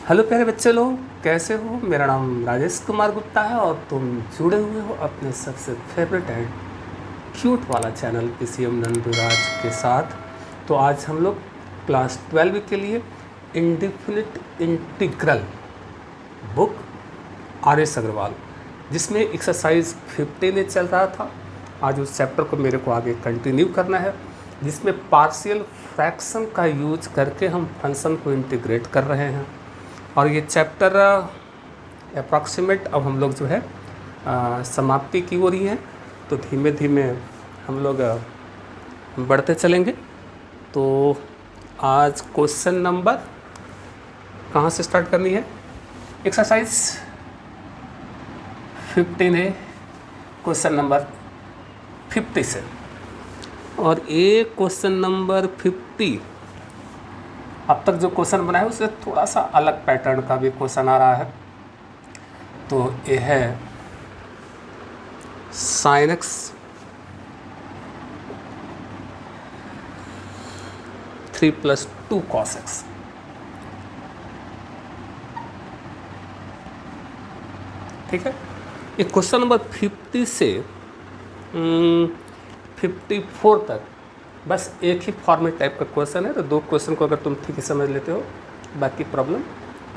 Hello प्यारे बच्चे लोग, कैसे हो। मेरा नाम राजेश कुमार गुप्ता है और तुम जुड़े हुए हो अपने सबसे फेवरेट एंड क्यूट वाला चैनल पीसीएम नंदुराज के साथ। तो आज हम लोग क्लास 12 के लिए indefinite integral book R S Agarwal, जिसमें एक्सरसाइज 15 चल रहा था, आज उस चैप्टर को मेरे को आगे कंटिन्यू करना है, जिसमें पार्शियल फ्रैक्शन का यूज करके हम फंक्शन को इंटीग्रेट कर रहे हैं। और ये चैप्टर अप्रॉक्सीमेट अब हम लोग जो है समाप्ति की ओर ही है, तो धीमे धीमे हम लोग बढ़ते चलेंगे। तो आज क्वेश्चन नंबर कहाँ से स्टार्ट करनी है? एक्सरसाइज 15 है, क्वेश्चन नंबर 50 से। और ये क्वेश्चन नंबर 50 अब तक जो क्वेश्चन बना है उससे थोड़ा सा अलग पैटर्न का भी क्वेश्चन आ रहा है। तो ये है sin x three plus 2 cos x। ठीक है, ये क्वेश्चन नंबर 50 से 54 तक बस एक ही फॉर्मेट टाइप का क्वेश्चन है। तो दो क्वेश्चन को अगर तुम ठीक से समझ लेते हो, बाकी प्रॉब्लम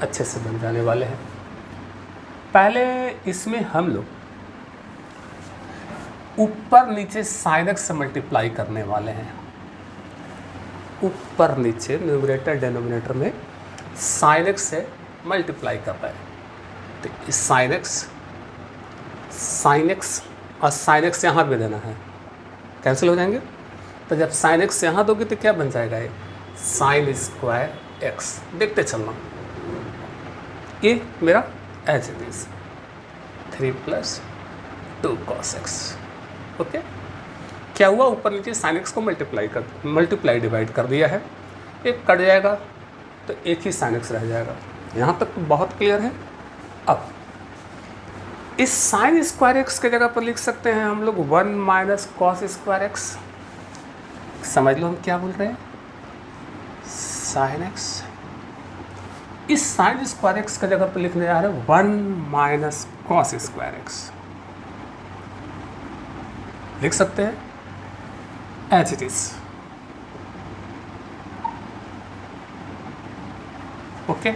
अच्छे से बन जाने वाले हैं। पहले इसमें हम लोग ऊपर नीचे sin x से मल्टीप्लाई करने वाले हैं। ऊपर नीचे न्यूमरेटर डिनोमिनेटर में sin x से मल्टीप्लाई कर रहे हैं। तो sin x और sin x यहाँ भी देना है, कैंसिल हो जाएंगे। तो जब sin x यहाँ दोगे तो क्या बन जाएगा? ये sin स्क्वायर x। देखते चलना, ये मेरा as it is 3 plus 2 cos x। Okay, क्या हुआ? ऊपर नीचे sin x को मल्टीप्लाई डिवाइड कर दिया है, एक कट जाएगा तो एक ही sin x रह जाएगा। यहाँ तक तो बहुत क्लियर है। अब इस sin स्क्वायर x के जगह पर लिख सकते हैं हम लोग 1 माइनस cos स्क्वायर x। समझ लो हम क्या बोल रहे हैं, sin x। इस sin स्क्वायर x के जगह पर लिखने जा रहे हैं 1 माइनस cos स्क्वायर x। लिख सकते हैं as it is. Okay,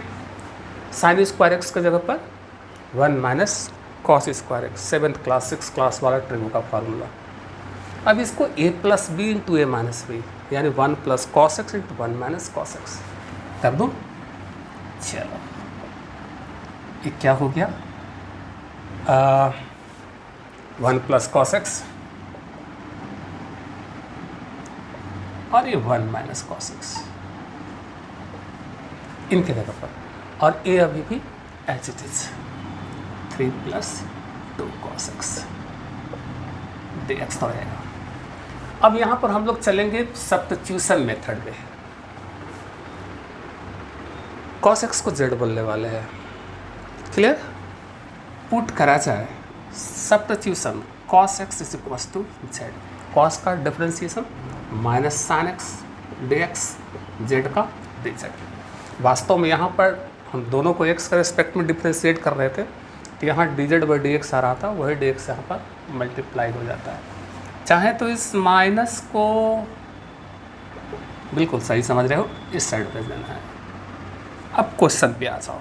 sin square x के जगह पर 1 minus cos square x, 7th class 6th class वाला ट्रिगो का फार्मूला। अब इसको a plus b into a minus b, यानी 1 plus cos x into 1 minus cos x कर दूँ। चलो, ये क्या हो गया? 1 प्लस कॉस एक्स और ये 1 माइनस कॉस एक्स इनके जगह पर, और ए अभी भी as it is 3 plus 2 cos x dx हो जाएगा। अब यहाँ पर हम लोग चलेंगे सब्स्टिट्यूशन मेथड में। cos x को z बोलने वाले हैं, क्लियर? पुट करा जाए substitution cos x is equals to z, cos का differentiation minus sin x dx, z का dz। वास्तव में यहाँ पर हम दोनों को x के रिस्पेक्ट में डिफ्रेंशिएट कर रहे थे, तो यहाँ dz बाई dx आ रहा था, वही dx यहाँ पर मल्टीप्लाई हो जाता है। चाहे तो इस माइनस को बिल्कुल सही समझ रहे हो, इस साइड पे देना है। अब क्वेश्चन पे आ जाओ,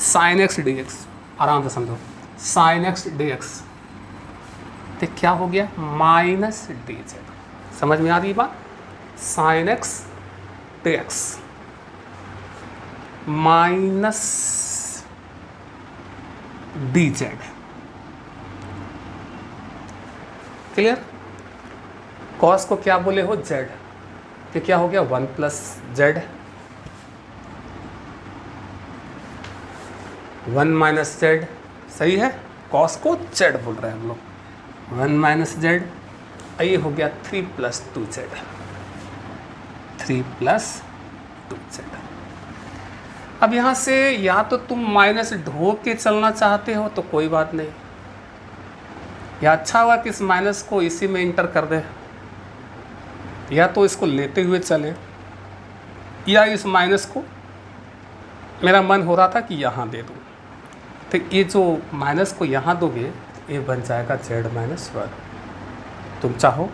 sin x dx, आराम से समझो, sin x dx तो क्या हो गया? Minus dz। समझ में आ रही बात? sin x dx minus dz, clear? cos को क्या बोले हो? z। तो क्या हो गया? 1 प्लस z, 1 माइनस z, सही है। cos को z बोल रहे हैं हम लोग, 1 माइनस z। ये हो गया 3 प्लस 2z, 3 प्लस 2z। अब यहाँ से या तो तुम माइनस ढो के चलना चाहते हो तो कोई बात नहीं, या अच्छा हुआ कि इस माइनस को इसी में इंटर कर दे, या तो इसको लेते हुए चले, या इस माइनस को मेरा मन हो रहा था कि यहाँ दे दूँ, तो ये जो माइनस को यहाँ दोगे ये बन जाएगा z माइनस 1। तुम चाहो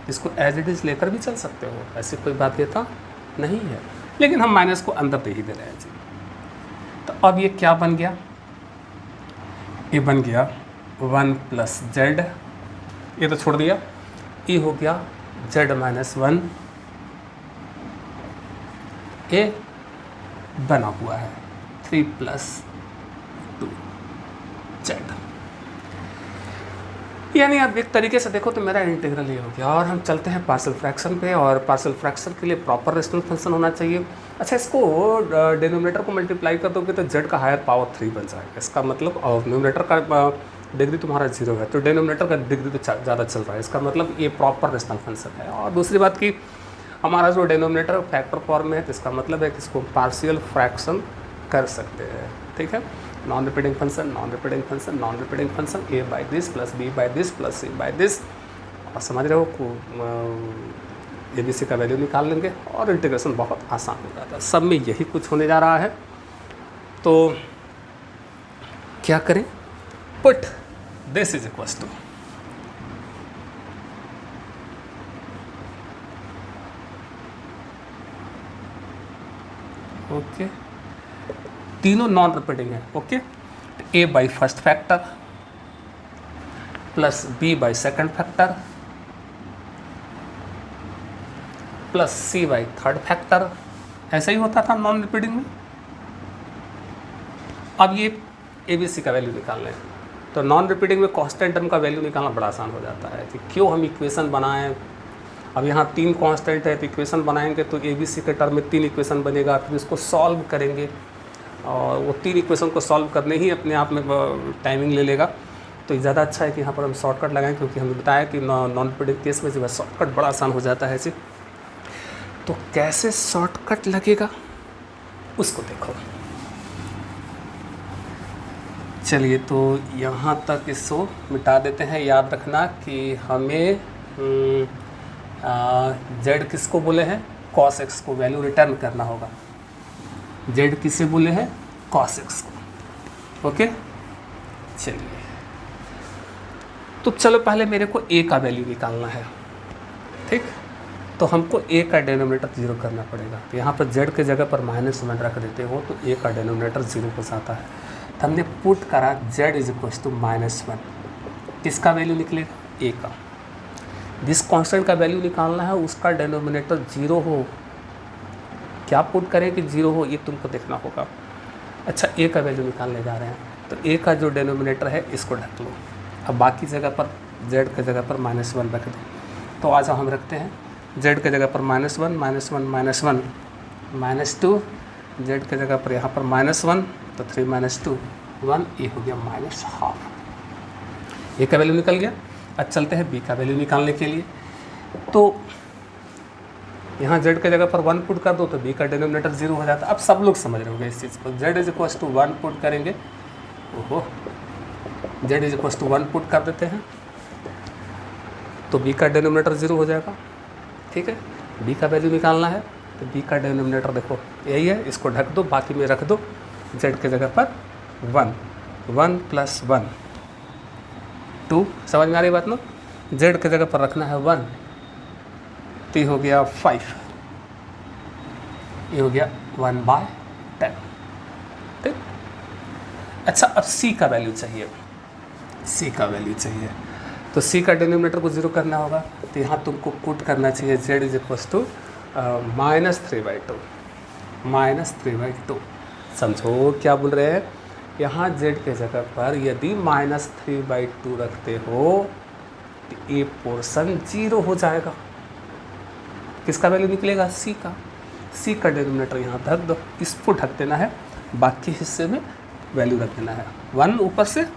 इसको एज इट इज़ लेकर भी चल सकते हो, ऐसी कोई बात ये था नहीं है, लेकिन हम माइनस को अंदर दे ही दे रहे हैं जी। तो अब ये क्या बन गया, ये बन गया 1 प्लस जेड, ये तो छोड़ दिया, ये हो गया z माइनस 1, ये बना हुआ है 3 प्लस 2 जेड। यानी आप एक तरीके से देखो तो मेरा इंटीग्रल ये हो गया। और हम चलते हैं पार्शियल फ्रैक्शन पे, और पार्शियल फ्रैक्शन के लिए प्रॉपर रेशनल फंक्शन होना चाहिए। अच्छा, इसको डिनोमिनेटर को मल्टीप्लाई कर दोगे तो z का हायर पावर 3 बन जाएगा। इसका मतलब और न्यूमिनेटर का डिग्री तुम्हारा 0 है तो डिनोमिनेटर का डिग्री तो ज़्यादा चल रहा है, इसका मतलब ये प्रॉपर रेशनल फंक्शन है। और दूसरी बात की हमारा जो डिनोमिनेटर फैक्टर फॉर्म में है तो इसका मतलब है कि इसको पार्शियल फ्रैक्शन कर सकते हैं। ठीक है, non repeating function, non repeating function, non repeating function, a by this plus b by this plus c by this, और समझ रहे हो को ABC का वैल्यू निकाल लेंगे और इंटीग्रेशन बहुत आसान हो जाता है। सब में यही कुछ होने जा रहा है। तो क्या करें, put this is equals to okay, तीनों नॉन रिपीटिंग है। Okay, a by first factor plus b by second factor plus c by third factor, ऐसा ही होता था नॉन रिपीटिंग में। अब ये ABC का वैल्यू निकाल लें तो नॉन रिपीटिंग में कांस्टेंट टर्म का वैल्यू निकालना बड़ा आसान हो जाता है कि क्यों हम इक्वेशन बनाएं। अब यहाँ 3 कांस्टेंट है तो इक्वेशन बनाएंगे तो ABC के टर्म में 3 इक्वेशन बनेगा, फिर उसको सॉल्व करेंगे और वो 3 इक्वेशन को सॉल्व करने ही अपने आप में टाइमिंग ले लेगा। तो ज़्यादा अच्छा है कि यहाँ पर हम शॉर्टकट लगाएं, क्योंकि हमने बताया कि नॉन रिपीटिंग केस में जो है शॉर्टकट बड़ा आसान हो जाता है। ऐसे तो कैसे शॉर्टकट लगेगा उसको देखो। चलिए, तो यहाँ तक इसको मिटा देते हैं। याद रखना कि हमें z किसको बोले हैं, cos x को वैल्यू रिटर्न करना होगा। z किसे बोले हैं, cos x को। ओके, चलिए तो चलो पहले मेरे को a का वैल्यू निकालना है। ठीक, तो हमको a का डिनोमिनेटर 0 करना पड़ेगा। तो यहाँ पर z के जगह पर -1 रख देते हो तो a का डिनोमिनेटर 0 हो जाता है। तो हमने पुट करा z इज इक्वल टू -1, किसका वैल्यू निकलेगा, a का। जिस कांस्टेंट का वैल्यू निकालना है उसका डिनोमिनेटर 0 हो। क्या पुट करें कि 0 हो, ये तुमको देखना होगा। अच्छा, a का वैल्यू निकालने जा रहे हैं तो a का जो डिनोमिनेटर है इसको ढक लो। अब बाकी जगह पर z के जगह पर -1 रख दो। तो आज हम रखते हैं z के जगह पर -1 -2, z के जगह पर यहाँ पर -1 तो 3 - 2 1, ये हो गया -12। a का वैल्यू निकल गया। अब चलते हैं b का वैल्यू निकालने के लिए। तो यहाँ z के जगह पर 1 पुट कर दो तो b का डिनोमिनेटर 0 हो जाता है। अब सब लोग समझ रहे होंगे इस चीज़ को। z is equal to 1 put करेंगे, ओहो, z is equal to 1 put कर देते हैं तो b का डिनोमिनेटर 0 हो जाएगा। ठीक है, b का वैल्यू निकालना है तो b का डिनोमिनेटर देखो यही है, इसको ढक दो, बाकी में रख दो z के जगह पर 1 प्लस 1 2, समझ में आ रही बात ना। z के जगह पर रखना है 1 तो ये हो गया 5, ये हो गया 1/10। ठीक, अच्छा, अब c का वैल्यू चाहिए, c का वैल्यू चाहिए तो c का डिनोमिनेटर को 0 करना होगा। तो यहाँ तुमको पुट करना चाहिए z इज इक्वल टू -3/2। समझो क्या बोल रहे हैं, यहाँ z के जगह पर यदि -3/2 रखते हो तो ये पोर्शन 0 हो जाएगा। किसका वैल्यू निकलेगा, c का। c का डिनोमिनेटर यहाँ ढक दो, इसको ढक देना है, बाकी हिस्से में वैल्यू रख देना है 1 ऊपर से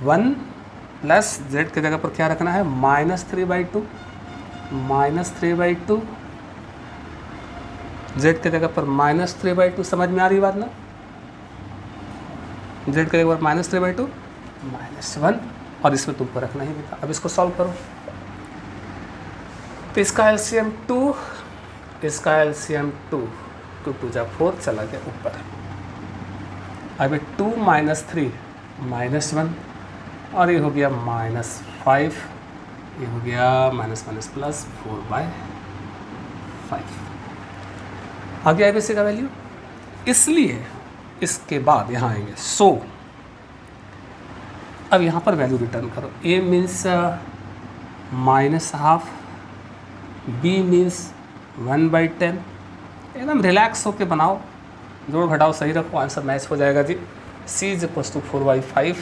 1 प्लस z के जगह पर क्या रखना है -3/2 z के जगह पर -3/2। समझ में आ रही बात ना, z के जगह पर -3/2 -1 और इसमें तुमको रखना ही था। अब इसको सॉल्व करो तो इसका एलसीएम 2, इसका एलसीएम 2 2 2 जा 4 चला गया ऊपर। अभी 2 - 3 -1 और ये हो गया -5, ये हो गया माइनस माइनस प्लस 4/5 आ गया ABC का वैल्यू। इसलिए इसके बाद यहाँ आएंगे अब यहाँ पर वैल्यू रिटर्न करो। A means -½ B means 1/10। एकदम रिलैक्स होके बनाओ, जोड़ घटाओ सही रखो, आंसर मैच हो जाएगा जी। C = 4/5।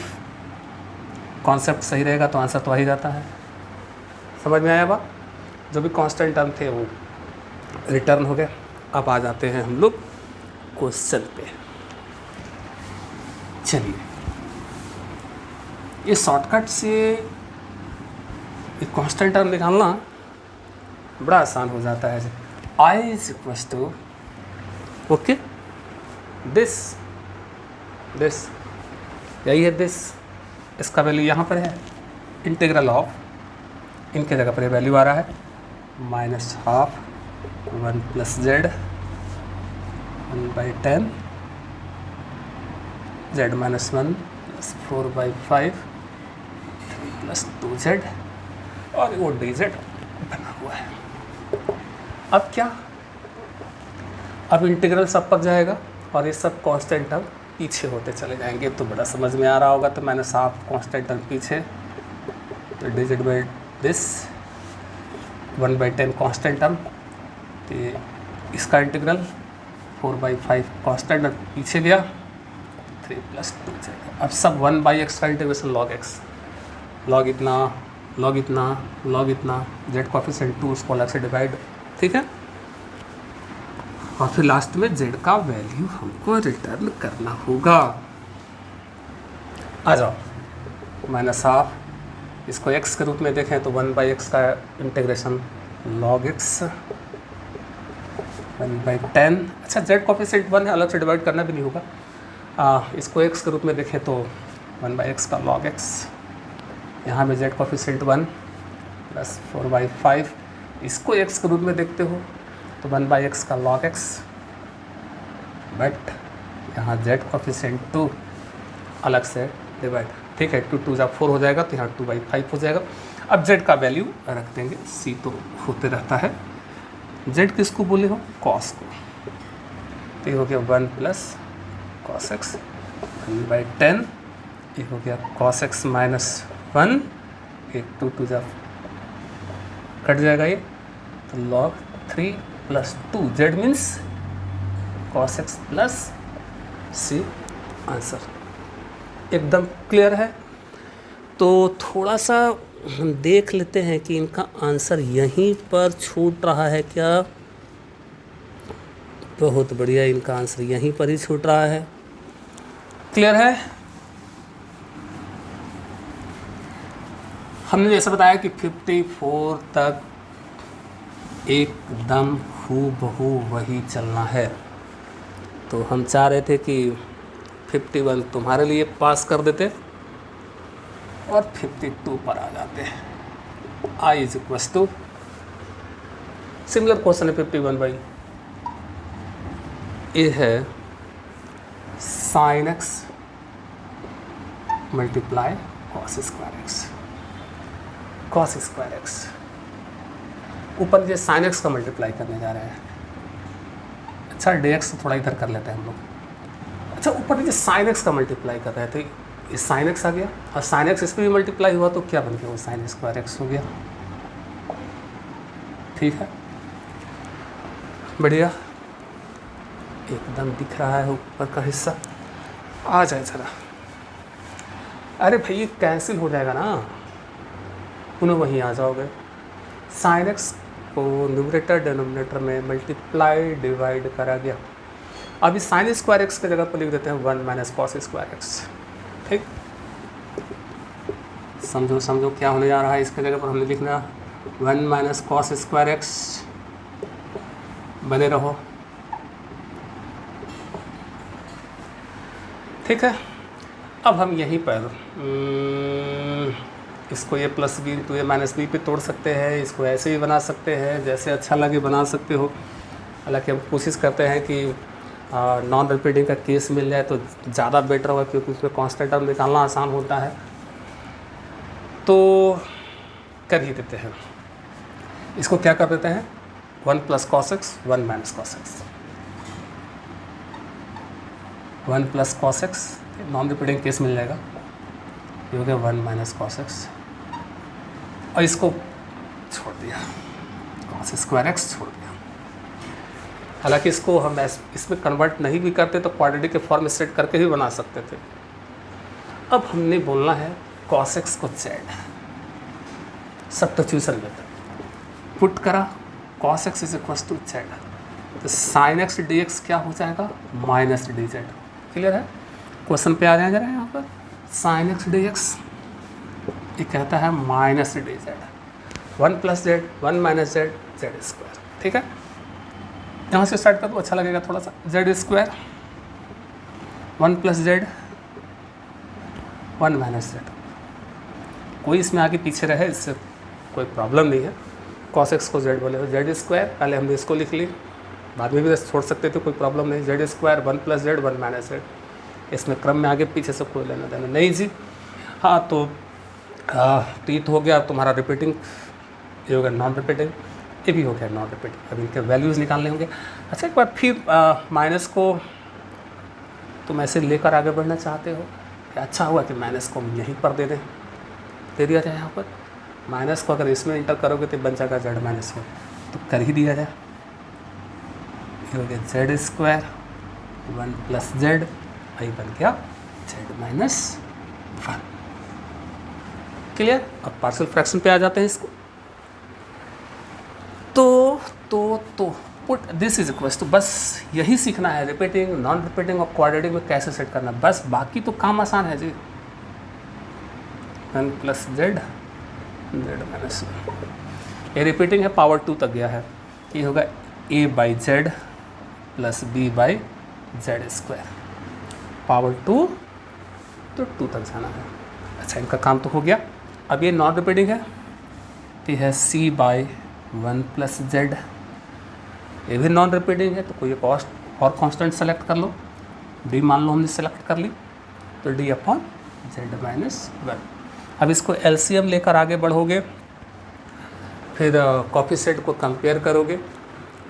कॉन्सेप्ट सही रहेगा तो आंसर तो आ ही जाता है। समझ में आया बात? जो भी कांस्टेंट टर्म थे वो रिटर्न हो गए। अब आ जाते हैं हम लोग क्वेश्चन पे। चलिए, ये शॉर्टकट से एक कांस्टेंट टर्म निकालना बड़ा आसान हो जाता है। I = ओके दिस यही है दिस, इसका वैल्यू यहाँ पर है। इंटीग्रल ऑफ, इनके जगह पर ये वैल्यू आ रहा है -½ 1 + z 1/10 z - 1 + 4/5 3 + 2z और वो dz बना हुआ है। अब क्या, अब इंटीग्रल सब पक जाएगा और ये सब कांस्टेंट टर्म पीछे होते चले जाएंगे। तो बड़ा समझ में आ रहा होगा। तो -½ कांस्टेंट टर्म पीछे, तो dz by this 1/10 constant term, तो इसका इंटीग्रल 4/5 कांस्टेंट टर्म पीछे गया 3 + 2z। अब सब 1/x का इंटीग्रेशन log x, log इतना log इतना log इतना, z कोएफिशिएंट 2 उसको अलग से डिवाइड, ठीक है। और फिर लास्ट में z का वैल्यू हमको रिटर्न करना होगा। आ जाओ, -½ इसको x के रूप में देखें तो 1/x का इंटीग्रेशन log x 1/10। अच्छा, z कोएफिशिएंट 1 है, अलग से डिवाइड करना भी नहीं होगा। इसको x के रूप में देखें तो 1/x का log x, यहाँ में z कोएफिशिएंट 1 + 4/5। इसको x के रूप में देखते हो तो 1/x का log x, बट यहाँ z कोएफिशिएंट 2 अलग से डिवाइड, ठीक है। 2 × 2 = 4 हो जाएगा, तो यहाँ 2/5 हो जाएगा। अब z का वैल्यू रख देंगे, c तो होते रहता है। z किसको बोले हो? cos को। तो ये हो गया 1 + cos x 1/10, ये हो गया cos x - 1, एक 2 × 2 = कट जाएगा ये, तो log 3 + 2 z means cos x + c। Answer एकदम क्लियर है। तो थोड़ा सा हम देख लेते हैं कि इनका आंसर यहीं पर छूट रहा है क्या। बहुत बढ़िया, इनका आंसर यहीं पर ही छूट रहा है। क्लियर है? हमने जैसे बताया कि 54 तक एकदम हूबहू वही चलना है। तो हम चाह रहे थे कि 51 तुम्हारे लिए पास कर देते और 52 पर आ जाते। I = सिमिलर क्वेश्चन है 51/, ये है sin x × cos square x। ऊपर ये sin x का मल्टीप्लाई करने जा रहे हैं। अच्छा, dx तो थोड़ा इधर कर लेते हैं हम लोग। अच्छा, ऊपर ये sin x का मल्टीप्लाई कर रहे थे, ये sin x आ गया और sin x इस पर भी मल्टीप्लाई हुआ तो क्या बन गया? वो sin स्क्वायर x हो गया। ठीक है, बढ़िया, एकदम दिख रहा है ऊपर का हिस्सा। आ जाए जरा। अरे भाई, ये कैंसिल हो जाएगा ना, पुनः वहीं आ जाओगे। sin x को न्यूमरेटर डिनोमिनेटर में मल्टीप्लाई डिवाइड करा गया। अभी sin स्क्वायर x की जगह पर लिख देते हैं 1 - cos स्क्वायर x। ठीक, समझो क्या होने जा रहा है। इसके जगह पर हमने लिखना 1 - cos स्क्वायर x। बने रहो, ठीक है। अब हम यहीं पर इसको a + b × a - b पे तोड़ सकते हैं। इसको ऐसे भी बना सकते हैं, जैसे अच्छा लगे बना सकते हो। हालांकि हम कोशिश करते हैं कि नॉन रिपीटिंग का केस मिल जाए तो ज़्यादा बेटर होगा, क्योंकि उसमें कांस्टेंट टर्म निकालना आसान होता है। तो कर ही देते हैं, इसको क्या कर देते हैं, 1 + cos x 1 - cos x, 1 + cos x non repeating case मिल जाएगा, ये हो गया 1 - cos x, और इसको छोड़ दिया, cos² x छोड़ दिया। हालांकि इसको हम इसमें कन्वर्ट नहीं भी करते तो क्वाड्रेटिक के फॉर्म सेट करके भी बना सकते थे। अब हमने बोलना है cos x को z, सब्स्टिट्यूशन मेथड पुट करा, cos x = z, तो sin x dx क्या हो जाएगा, -dz। क्लियर है? क्वेश्चन पे आ जाए जरा यहाँ पर, sin x dx ये कहता है -dz, 1 + z 1 - z z²। ठीक है, यहाँ से स्टार्ट कर दो, अच्छा लगेगा थोड़ा सा। z² 1 + z 1 - z, कोई इसमें आगे पीछे रहे इससे कोई प्रॉब्लम नहीं है। cos x को z बोले, z², पहले हमने इसको लिख ली, बाद में भी छोड़ सकते थे, कोई प्रॉब्लम नहीं। z² 1 + z 1 - z, इसमें क्रम में आगे पीछे से कोई लेना देना नहीं जी। हाँ, तो टीथ हो गया तुम्हारा रिपीटिंग, ये हो गया नॉन रिपीटिंग, ये भी हो गया नॉन रिपीटिंग। अब इनके वैल्यूज़ निकालने होंगे। अच्छा, एक बार फिर माइनस को तुम ऐसे लेकर आगे बढ़ना चाहते हो, अच्छा हुआ कि माइनस को हम यहीं पर दे दिया जाए। यहाँ पर माइनस को अगर इसमें इंटर करोगे तो बन जाएगा z - 1, तो कर ही दिया जाए। ये हो गया z² 1 + z, वही बन गया z - 1। क्लियर? अब पार्शियल फ्रैक्शन पे आ जाते हैं इसको। तो put this is equals to, बस यही सीखना है, रिपीटिंग, नॉन रिपीटिंग और क्वाड्रेटिक में कैसे सेट करना, बस बाकी तो काम आसान है जी। 1 + z z - 1, ये रिपीटिंग है, पावर 2 तक गया है, ये होगा a/z + b/z², पावर 2 तो 2 तक जाना है। अच्छा, इनका काम तो हो गया। अब ये नॉन रिपीटिंग है, तो यह है c/1 + z, ये भी नॉन रिपीटिंग है, तो कोई एक और कांस्टेंट सेलेक्ट कर लो, d मान लो हमने सेलेक्ट कर ली, तो d/z - 1। अब इसको एलसीएम लेकर आगे बढ़ोगे, फिर कोएफिशिएंट को कंपेयर करोगे,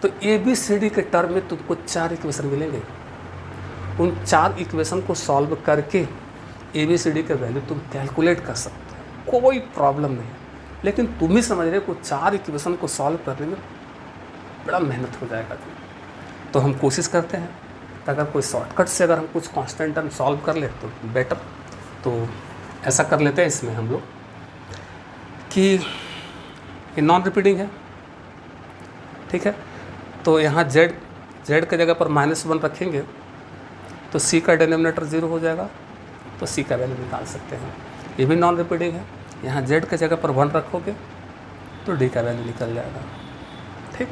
तो ABCD के टर्म में तुमको 4 इक्वेशन मिलेंगे। उन 4 इक्वेशन को सॉल्व करके ABCD के वैल्यू तुम कैलकुलेट कर सकते हो, कोई प्रॉब्लम नहीं। लेकिन तुम ही समझ रहे हो 4 इक्वेशन को सॉल्व करने में बड़ा मेहनत हो जाएगा। तो हम कोशिश करते हैं, अगर कोई शॉर्टकट से अगर हम कुछ कांस्टेंट टर्म सॉल्व कर ले तो बेटर। तो ऐसा कर लेते हैं इसमें हम लोग कि ये नॉन रिपीटिंग है, ठीक है, तो यहाँ z के जगह पर -1 रखेंगे तो c का डिनोमिनेटर 0 हो जाएगा, तो c का वैल्यू निकाल सकते हैं। ये भी नॉन रिपीटिंग है, यहाँ z के जगह पर 1 रखोगे तो d का वैल्यू निकल जाएगा। ठीक,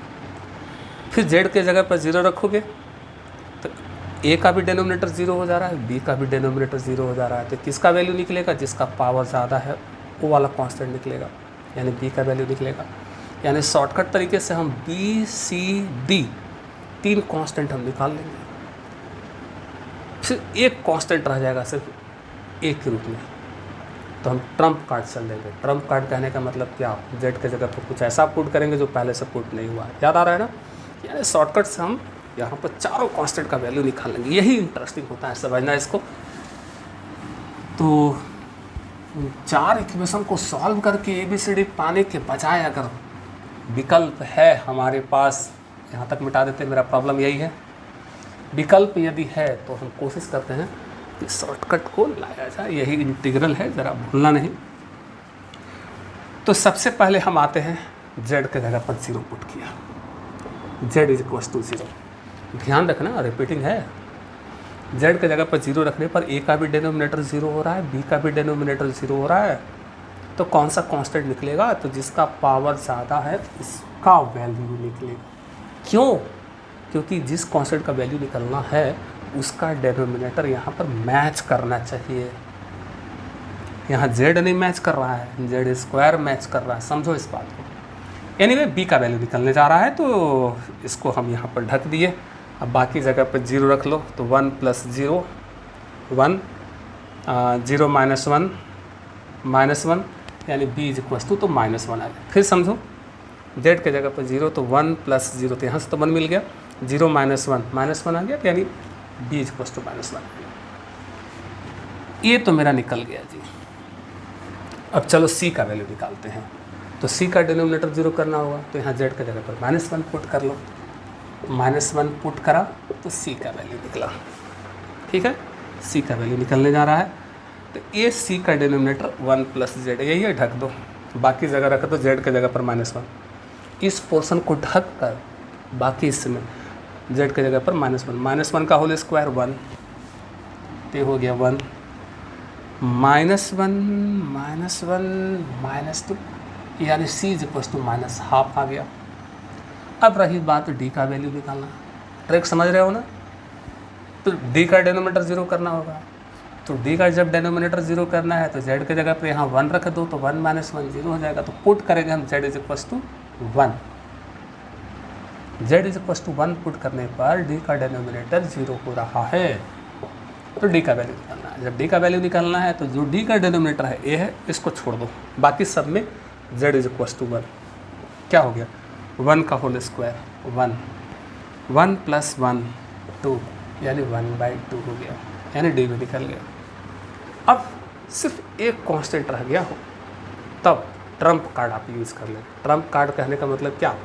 फिर z के जगह पर 0 रखोगे तो a का भी डिनोमिनेटर 0 हो जा रहा है, b का भी डिनोमिनेटर 0 हो जा रहा है, तो किसका वैल्यू निकलेगा, जिसका पावर ज़्यादा है वो वाला कांस्टेंट निकलेगा, यानी b का वैल्यू निकलेगा। यानी शॉर्टकट तरीके से हम b, c, d 3 कांस्टेंट हम निकाल लेंगे, फिर एक कांस्टेंट रह जाएगा सिर्फ एक के रूप में, तो हम ट्रम्प कार्ड चल देंगे। ट्रम्प कार्ड कहने का मतलब क्या, z के जगह पर कुछ ऐसा पुट करेंगे जो पहले से पुट नहीं हुआ है, याद आ रहा है ना। यानी शॉर्टकट से हम यहाँ पर चारों कांस्टेंट का वैल्यू निकाल लेंगे, यही इंटरेस्टिंग होता है, समझना इसको। तो 4 इक्वेशन को सॉल्व करके ABCD पाने के बजाय अगर विकल्प है हमारे पास, यहाँ तक मिटा देते हैं, मेरा प्रॉब्लम यही है। विकल्प यदि है तो हम कोशिश करते हैं कि शॉर्टकट को लाया जाए, यही इंटीग्रल है, ज़रा भूलना नहीं। तो सबसे पहले हम आते हैं z के जगह पर 0 पुट किया, z = 0। ध्यान रखना रिपीटिंग है, z के जगह पर 0 रखने पर a का भी डिनोमिनेटर 0 हो रहा है, b का भी डिनोमिनेटर 0 हो रहा है, तो कौन सा कांस्टेंट निकलेगा, तो जिसका पावर ज़्यादा है उसका वैल्यू निकलेगा। क्यों? क्योंकि जिस कांस्टेंट का वैल्यू निकलना है उसका डिनोमिनेटर यहाँ पर मैच करना चाहिए। यहाँ z नहीं मैच कर रहा है, z² मैच कर रहा है, समझो इस बात को। एनीवे b का वैल्यू निकलने जा रहा है, तो इसको हम यहाँ पर ढक दिए, अब बाकी जगह पर 0 रख लो, तो 1 + 0 1, 0 -1 -1, यानी b = तो -1 आ गया। फिर समझो, z के जगह पर 0, तो 1 + 0, तो यहाँ से तो 1 मिल गया, 0 -1 आ गया, यानी b = -1 आ गया। ये तो मेरा निकल गया जी। अब चलो c का वैल्यू निकालते हैं। तो c का डिनोमिनेटर 0 करना होगा, तो यहाँ z के जगह पर -1 पुट कर लो। -1 पुट करा तो c का वैल्यू निकला। ठीक है, c का वैल्यू निकलने जा रहा है। तो ये c का डिनोमिनेटर 1 + z, यही है, ढक दो। बाकी जगह रख दो z के जगह पर -1। इस पोर्शन को ढक कर बाकी इसमें z के जगह पर -1, -1 का होल स्क्वायर 1, तो हो गया 1 -1 -2, यानी c = ½ आ गया। अब रही बात d का वैल्यू निकालना। ट्रिक समझ रहे हो ना? तो d का डिनोमिनेटर 0 करना होगा। तो d का जब डिनोमिनेटर 0 करना है तो z के जगह पर यहाँ 1 रख दो, तो 1 - 1 0 हो जाएगा। तो पुट करेंगे हम z = 1। z = 1 पुट करने पर d का डिनोमिनेटर 0 हो रहा है। तो d का वैल्यू निकालना है। जब d का वैल्यू निकालना है तो जो d का डिनोमिनेटर है a है, इसको छोड़ दो, बाकी सब में z = 1। क्या हो गया? 1 का होल स्क्वायर 1, 1 + 1 2, यानी 1/2 हो गया, यानी d भी निकल गया। अब सिर्फ एक कांस्टेंट रह गया हो, तब ट्रम्प कार्ड आप यूज़ कर लें। ट्रम्प कार्ड कहने का मतलब क्या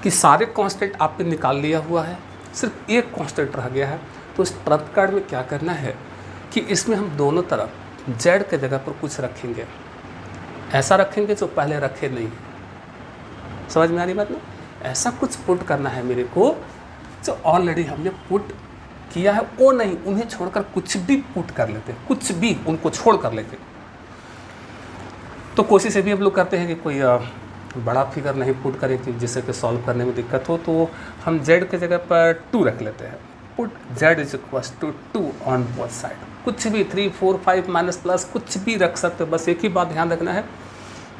कि सारे कांस्टेंट आपने निकाल लिया हुआ है, सिर्फ एक कांस्टेंट रह गया है। तो इस ट्रम्प कार्ड में क्या करना है कि इसमें हम दोनों तरफ z के जगह पर कुछ रखेंगे, ऐसा रखेंगे जो पहले रखे नहीं। समझ में आ रही बात ना? ऐसा कुछ पुट करना है मेरे को जो ऑलरेडी हमने पुट किया है, वो नहीं, उन्हें छोड़कर कुछ भी पुट कर लेते, कुछ भी उनको छोड़ कर लेते। तो कोशिश ये भी हम लोग करते हैं कि कोई बड़ा फिगर नहीं पुट करें कि जिससे कि सॉल्व करने में दिक्कत हो, तो हम z के जगह पर 2 रख लेते हैं। Put z = 2 on both side. कुछ भी 3 4 5 माइनस प्लस कुछ भी रख सकते हो। बस एक ही बात ध्यान रखना है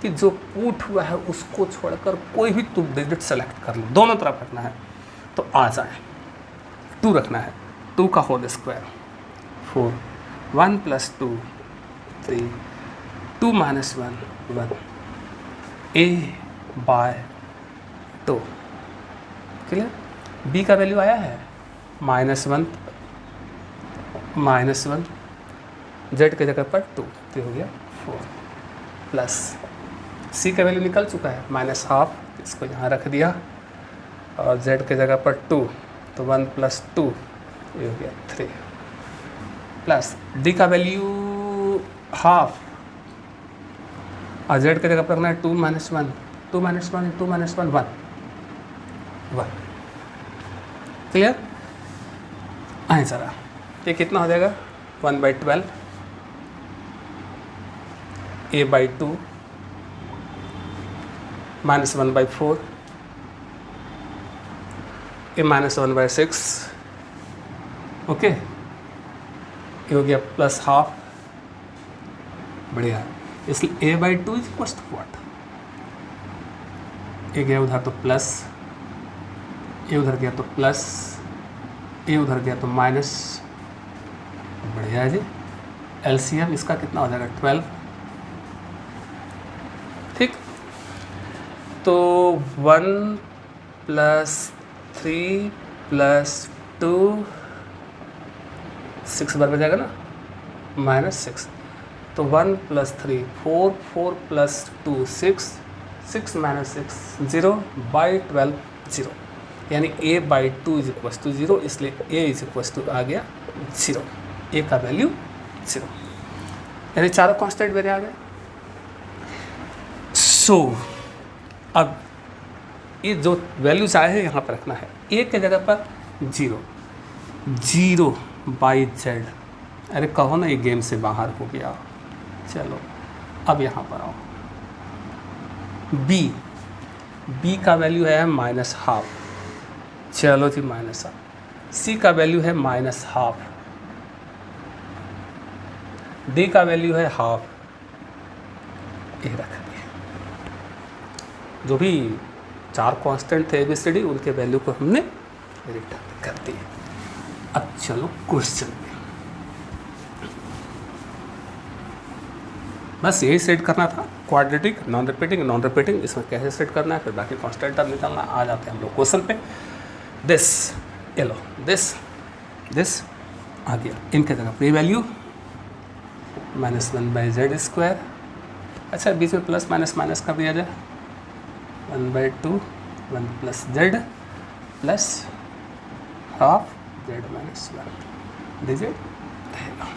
कि जो पुट हुआ है उसको छोड़कर कोई भी तुम डिजिट सेलेक्ट कर लो, दोनों तरफ रखना है तो आ जाए। 2 रखना है, 2 का whole square 4, 1 + 2 3, 2 - 1 1, a/2। Clear? b का वैल्यू आया है -1 -1, z के जगह पर 2, तो हो गया 4, प्लस c का वैल्यू निकल चुका है -½ इसको यहाँ रख दिया, और z के जगह पर 2, तो 1 + 2 ये हो गया 3, प्लस d का वैल्यू ½ और z की जगह पर रखना है 2 - 1, 2 - 1 2 - 1 1। क्लियर? आए ज़रा, ये कितना हो जाएगा? 1/12 a/2 -1/4 a -1/6। ओके, ये हो गया +½ बढ़िया। इसलिए a/2 = what? ए गया उधर तो प्लस, ए उधर गया तो प्लस, ए उधर गया तो माइनस। बढ़िया है जी। एलसीएम इसका कितना हो जाएगा? 12। ठीक, तो 1 + 3 + 2 6 बार बजाएगा ना, -6। तो 1 + 3 4, 4 + 2 6, 6 - 6 0/12 0, यानी a/2 = 0, इसलिए a = आ गया 0, a का वैल्यू 0, यानी चारों कांस्टेंट मेरे आ गए। सो अब ये जो वैल्यूज आए हैं यहाँ पर रखना है। a के जगह पर 0, 0/z। अरे कहो ना, ये गेम से बाहर हो गया। चलो अब यहाँ पर आओ, b का वैल्यू है -½ चलो जी -½ c का वैल्यू है -½ d का वैल्यू है ½ ये रख दिए। जो भी 4 कांस्टेंट थे ABCD, उनके वैल्यू को हमने रिटर्न कर दिए। अब चलो क्वेश्चन में, बस यही सेट करना था, क्वाड्रेटिक, नॉन रिपीटिंग, इसमें कैसे सेट करना है, फिर बाकी कांस्टेंट टर्म निकालना। आ जाते हैं हम लोग क्वेश्चन पे। दिस ये लो, दिस आ गया, इनके जगह पे वैल्यू -1/z²। अच्छा, बीच में प्लस माइनस कर दिया जाए, 1/2 1 + z plus half z - 1 dz रहेगा।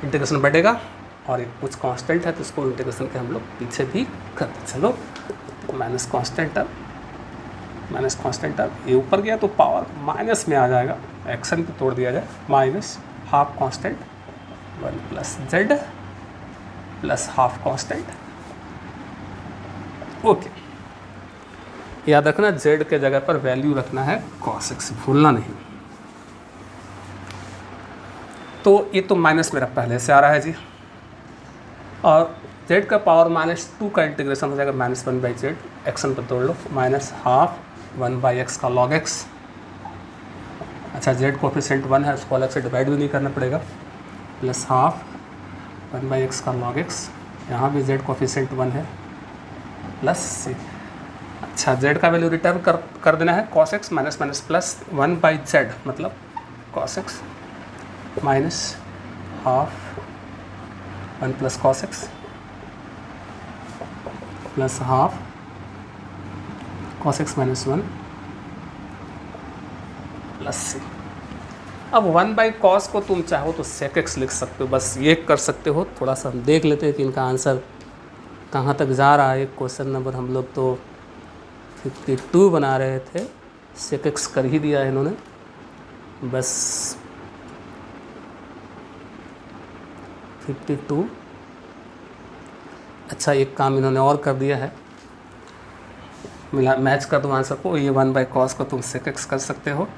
इंटीग्रेशन बढ़ेगा और एक कुछ कांस्टेंट है तो इसको इंटीग्रेशन के हम लोग पीछे भी करते चलो। माइनस कांस्टेंट टर्म ये ऊपर गया तो पावर माइनस में आ जाएगा, एक्शन पे तोड़ दिया जाए, minus half constant 1 + z plus half constant. Okay, याद रखना z के जगह पर वैल्यू रखना है cos x, भूलना नहीं। तो ये तो माइनस मेरा पहले से आ रहा है जी, और z का पावर -2 का इंटीग्रेशन हो जाएगा -1/z, एक्शन पर तोड़ लो, -12 1/x का log x। अच्छा, z कोफिशिएंट 1 है, उसको अलग से डिवाइड भी नहीं करना पड़ेगा, प्लस हाफ 1/x का log x। यहाँ भी z कोफिशिएंट 1 है, प्लस c। अच्छा, z का वैल्यू रिटर्न कर देना है, cos x minus plus 1/z, मतलब cos x minus half 1 + cos x plus half cos x - 1 plus c। अब 1/cos को तुम चाहो तो sec x लिख सकते हो, बस ये कर सकते हो। थोड़ा सा हम देख लेते हैं कि इनका आंसर कहाँ तक जा रहा है। क्वेश्चन नंबर हम लोग तो 52 बना रहे थे, sec x कर ही दिया है इन्होंने, बस 52। अच्छा, एक काम इन्होंने और कर दिया है, मिला मैच कर दो आंसर को। ये 1/cos को तुम sec x कर सकते हो,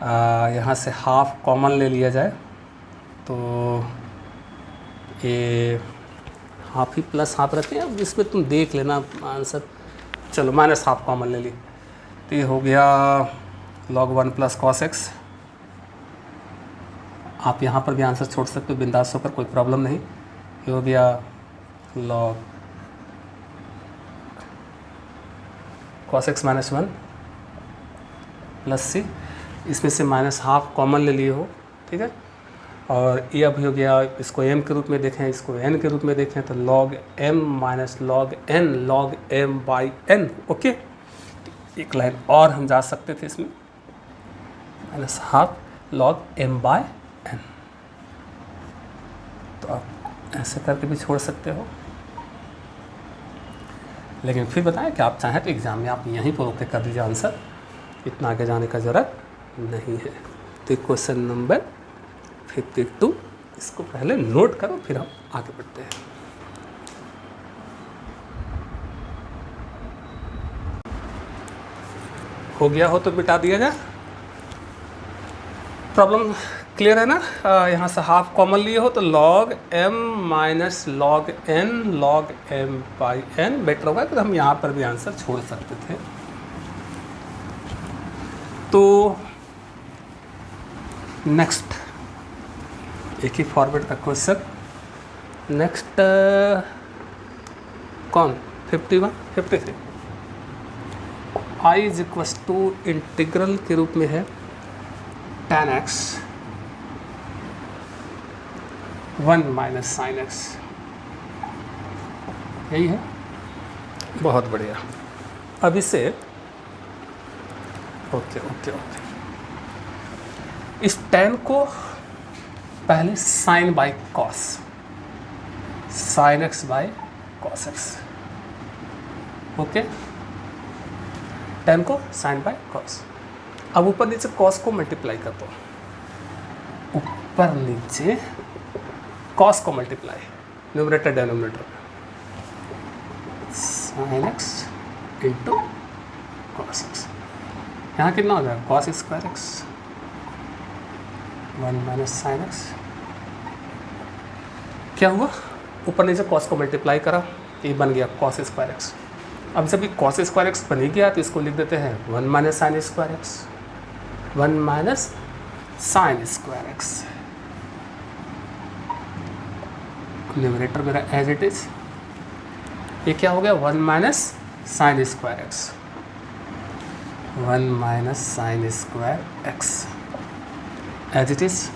यहाँ से हाफ कॉमन ले लिया जाए तो ये हाफ ही प्लस हाफ रखें, अब इसमें तुम देख लेना आंसर। चलो, माइनस हाफ कॉमन ले ली तो ये हो गया log 1 + cos x। आप यहाँ पर भी आंसर छोड़ सकते हो बिंदास होकर, कोई प्रॉब्लम नहीं। ये हो गया log cos x - 1 plus c, इसमें से -12 कॉमन ले लिए हो, ठीक है। और ये अभी हो गया, इसको m के रूप में देखें, इसको n के रूप में देखें, तो log m - log n log m/n। Okay, एक लाइन और हम जा सकते थे इसमें, -12 log m/n। तो आप ऐसे करके भी छोड़ सकते हो, लेकिन फिर बताएं कि आप चाहें तो एग्ज़ाम में आप यहीं पर ओके कर दीजिए आंसर, इतना आगे जाने का ज़रूरत नहीं है। तो क्वेश्चन नंबर 52, इसको पहले नोट करो, फिर हम आगे बढ़ते हैं। हो गया हो तो मिटा दिया जाए। प्रॉब्लम क्लियर है ना? यहाँ से हाफ कॉमन लिए हो तो log m - log n log m/n better होगा, तो हम यहाँ पर भी आंसर छोड़ सकते थे। तो नेक्स्ट एक ही फॉर्मेट का क्वेश्चन, नेक्स्ट कौन 53 i = इंटीग्रल के रूप में है tan x 1 - sin x, यही है। बहुत बढ़िया। अब इसे ओके, इस tan को पहले sin by cos, sin x by cos x। Okay, tan को sin बाई cos। अब ऊपर नीचे cos को मल्टीप्लाई कर दो, ऊपर नीचे cos को multiply, numerator denominator, sin x into cos x। यहाँ कितना हो जाएगा cos square x 1 - sin x। क्या हुआ, ऊपर नीचे cos को मल्टीप्लाई करा, ये बन गया cos स्क्वायर x। अब जब ये cos स्क्वायर x बन ही गया तो इसको लिख देते हैं 1 - sin square x। 1 minus sine square x. Numerator मेरा एज इट इज, ये क्या हो गया 1 minus sine square x, 1 minus sine square x as it is.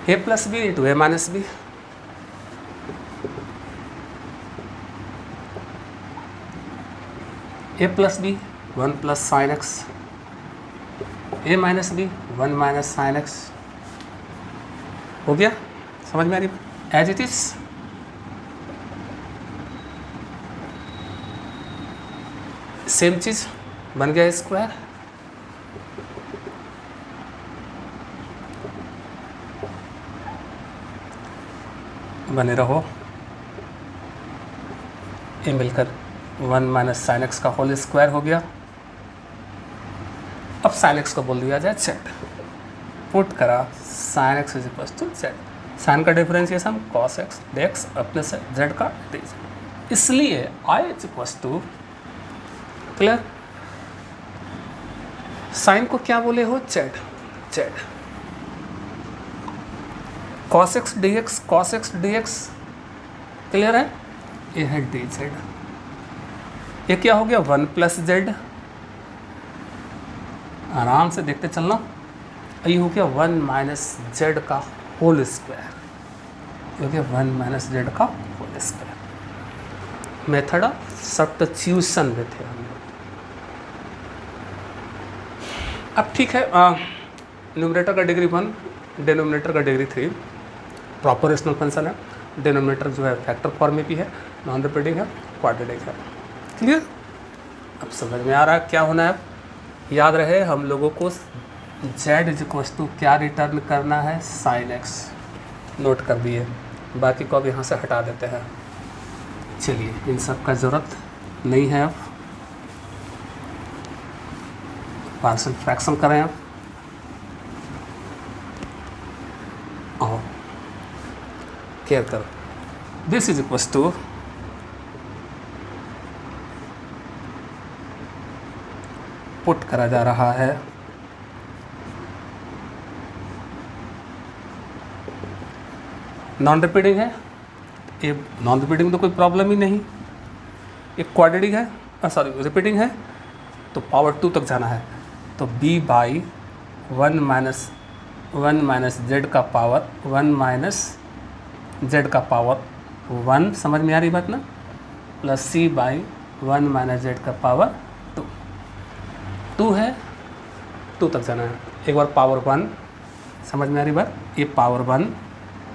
A plus b into a minus b, a plus b 1 plus sine x, a minus b 1 minus sine x. हो गया, समझ में आ रही as it is. Same चीज बन गया square, बने रहो। ये मिलकर 1 माइनस साइन एक्स का होल स्क्वायर हो गया। अब साइन एक्स को बोल दिया जाए जेड, पुट करा sine X is equal to Z, sine का डिफरेंशिएशन कॉस एक्स डेक्स अपने से जेड का डी, इसलिए I is equal to, clear, sine को क्या बोले हो Z, Z cos X D X, cos X D X, clear है, ये है डी जेड। ये क्या हो गया 1 प्लस जेड, आराम से देखते चलना, ये हो गया 1 माइनस जेड का होल स्क्वायर, हो गया 1 माइनस जेड का whole square. Method of substitution में थे हम लोग। अब ठीक है, न्यूमरेटर का डिग्री 1, डिनोमिनेटर का डिग्री 3, प्रॉपर रेशनल फंक्शन है, डिनोमिनेटर जो है फैक्टर फॉर्म में भी है, नॉन रिपीटिंग है, क्वाड्रेटिक है, क्लियर। अब समझ में आ रहा है क्या होना है। याद रहे हम लोगों को z इज इक्वल टू क्या रिटर्न करना है, साइन एक्स, नोट कर दिए, बाकी को अब यहाँ से हटा देते हैं। चलिए, इन सब का ज़रूरत नहीं है। अब पार्शियल फ्रैक्शन करें अब, और केयर करो, this is equal to put करा जा रहा है नॉन रिपीटिंग है, ये नॉन रिपीटिंग तो कोई प्रॉब्लम ही नहीं, एक क्वाड्रेटिक है, सॉरी रिपीटिंग है, तो पावर 2 तक जाना है, तो b बाई 1 माइनस जेड का पावर 1 माइनस जेड का पावर 1, समझ में आ रही बात ना, plus c by 1 minus z का पावर 2 है, 2 तक जाना है। एक बार पावर 1, समझ में आ रही बात, ये पावर 1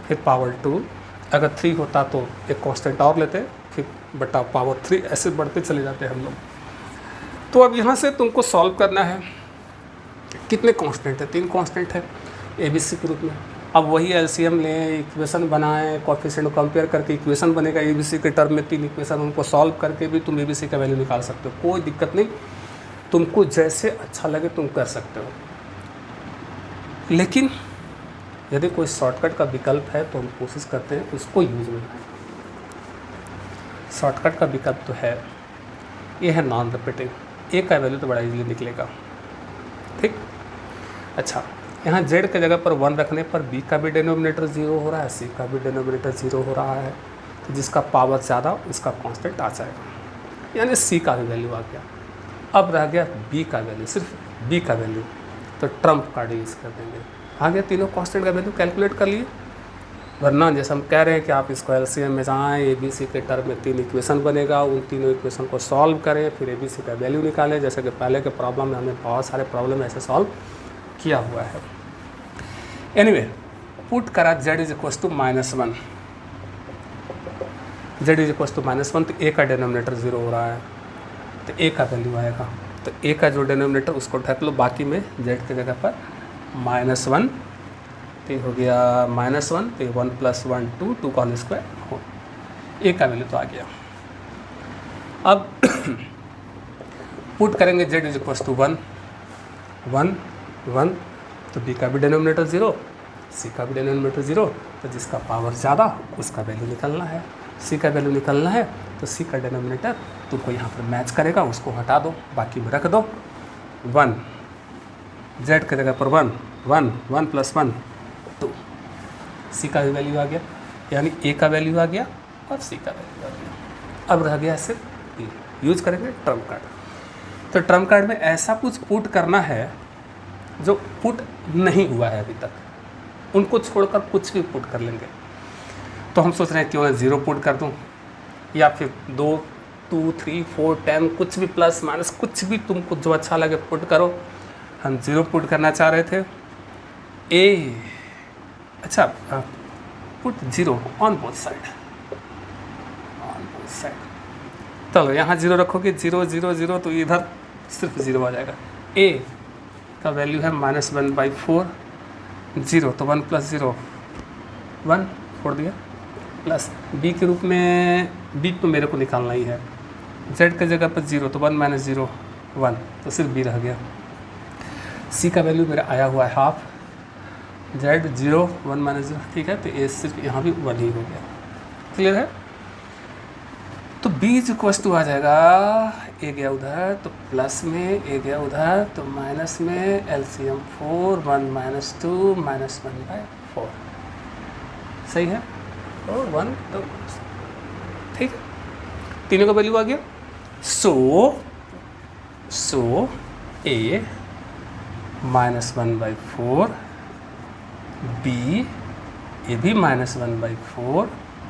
फिर पावर 2, अगर 3 होता तो एक कांस्टेंट और लेते, फिर बटा पावर 3, ऐसे बढ़ते चले जाते हैं हम लोग। तो अब यहाँ से तुमको सॉल्व करना है, कितने कांस्टेंट है, 3 कांस्टेंट है ABC के रूप में। अब वही एलसीएम लें, इक्वेशन बनाएं, कोएफिशिएंट को कंपेयर करके इक्वेशन बनेगा ABC के टर्म में, 3 इक्वेशन, उनको सॉल्व करके भी तुम ABC का वैल्यू निकाल सकते हो, कोई दिक्कत नहीं, तुमको जैसे अच्छा लगे तुम कर सकते हो। लेकिन यदि कोई शॉर्टकट का विकल्प है तो हम कोशिश करते हैं उसको यूज में लाएं। शॉर्टकट का विकल्प तो है, ये है नॉन रिपीटिंग, ए का वैल्यू तो बड़ा इजीली निकलेगा, ठीक। अच्छा, यहाँ जेड के जगह पर 1 रखने पर बी का भी डिनोमिनेटर 0 हो रहा है, सी का भी डिनोमिनेटर 0 हो रहा है, तो जिसका पावर ज़्यादा उसका कांस्टेंट आ जाएगा, यानी सी का भी वैल्यू आ गया। अब रह गया बी का वैल्यू, सिर्फ बी का वैल्यू, तो ट्रम्प कार्ड यूज़ कर देंगे, आ गया, तीनों कांस्टेंट का वैल्यू कैलकुलेट कर लिए। वरना जैसे हम कह रहे हैं कि आप इसको एलसीएम में जाएँ, ABC के टर्म में 3 इक्वेशन बनेगा, उन तीनों इक्वेशन को सॉल्व करें, फिर ABC का वैल्यू निकालें, जैसे कि पहले के प्रॉब्लम में हमने बहुत सारे प्रॉब्लम ऐसे सॉल्व किया हुआ है। एनीवे, पुट करा z is equal to -1, z is equal to -1, तो a का डिनोमिनेटर 0 हो रहा है, तो a का वैल्यू आएगा, तो a का जो डिनोमिनेटर उसको ढक लो, बाकी में z की जगह पर -1, तो हो गया -1, तो 1 + 1 2 का होल स्क्वायर हो, a का वैल्यू तो आ गया। अब पुट करेंगे z इज इक्वल टू 1, तो b का भी डिनोमिनेटर 0, c का भी डिनोमिनेटर 0, तो जिसका पावर ज़्यादा उसका वैल्यू निकलना है, c का वैल्यू निकलना है, तो सी का डिनोमिनेटर तुमको यहाँ पर मैच करेगा, उसको हटा दो, बाकी में रख दो 1, जेड की जगह पर 1, 1, 1 + 1 2, सी का वैल्यू आ गया, यानी ए का वैल्यू आ गया और सी का वैल्यू आ गया। अब रह गया सिर्फ ए। यूज करेंगे ट्रम्प कार्ड। तो ट्रम्प कार्ड में ऐसा कुछ पुट करना है जो पुट नहीं हुआ है अभी तक, उनको छोड़कर कुछ भी पुट कर लेंगे। तो हम सोच रहे हैं क्यों ना 0 पुट कर दूं, या फिर 2, 2, 3, 4, 10 कुछ भी प्लस माइनस कुछ भी तुमको जो अच्छा लगे पुट करो। हम 0 पुट करना चाह रहे थे। ए अच्छा, पुट 0 ऑन बोथ साइड, चलो यहाँ 0 रखोगे, 0, 0, 0 तो इधर सिर्फ 0 आ जाएगा। ए का वैल्यू है -1/4, 0 तो 1 + 0 1 छोड़ दिया, प्लस बी के रूप में, बी तो मेरे को निकालना ही है, जेड की जगह पर 0 तो 1 - 0 1 तो सिर्फ बी रह गया। सी का वैल्यू मेरा आया हुआ है हाफ, जेड 0 1 - 0 ठीक है, तो ए सिर्फ यहाँ भी 1 ही हो गया। क्लियर है? तो b = आ जाएगा, ए गया उधर तो प्लस में, ए गया उधर तो माइनस में, LCM 4 1 - 2 -1/4 सही है, और 1 तो ठीक है, तीनों का वैल्यू आ गया। सो ए -1/4, बी ये भी -1/4,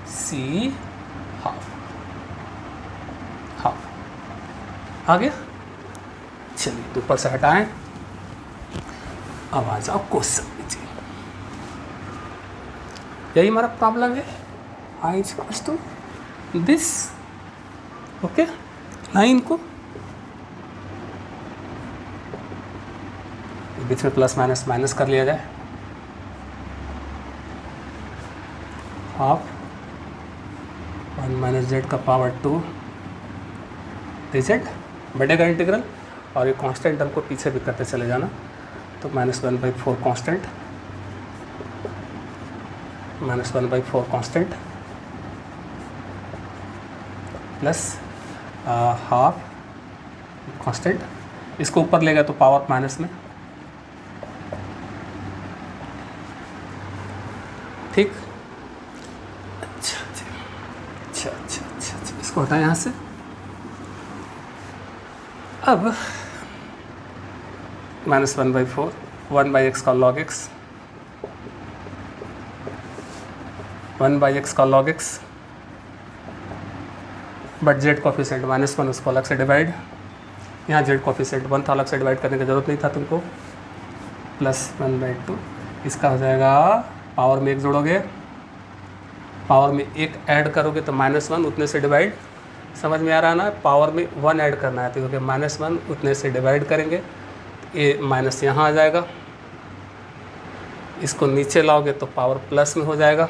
सी हाफ आ गया। चलिए तो ऊपर से हटाएं, अब आ जाओ क्वेश्चन लीजिए। यही हमारा प्रॉब्लम है, I = दिस, ओके। 9 को बीच में प्लस माइनस माइनस कर लिया जाए, हाफ 1 - z का पावर 2 dz बढ़ेगा इंटीग्रल, और ये कांस्टेंट टर्म को पीछे भी करते चले जाना, तो -1/4 constant, -1/4 constant plus half constant, इसको ऊपर लेगा तो पावर माइनस में, ठीक। अच्छा, इसको हटाएं यहाँ से। अब -1/4 1/x का log x, 1/x का log x, but z coefficient -1 उसको अलग से डिवाइड, यहाँ z कोफिशिएंट 1 था, अलग से डिवाइड करने की ज़रूरत नहीं था तुमको, +1/2 इसका हो जाएगा, पावर में 1 जोड़ोगे, पावर में 1 ऐड करोगे तो -1 उतने से डिवाइड, समझ में आ रहा ना, पावर में 1 ऐड करना है तो क्योंकि -1 उतने से डिवाइड करेंगे, ये माइनस यहाँ आ जाएगा, इसको नीचे लाओगे तो पावर प्लस में हो जाएगा,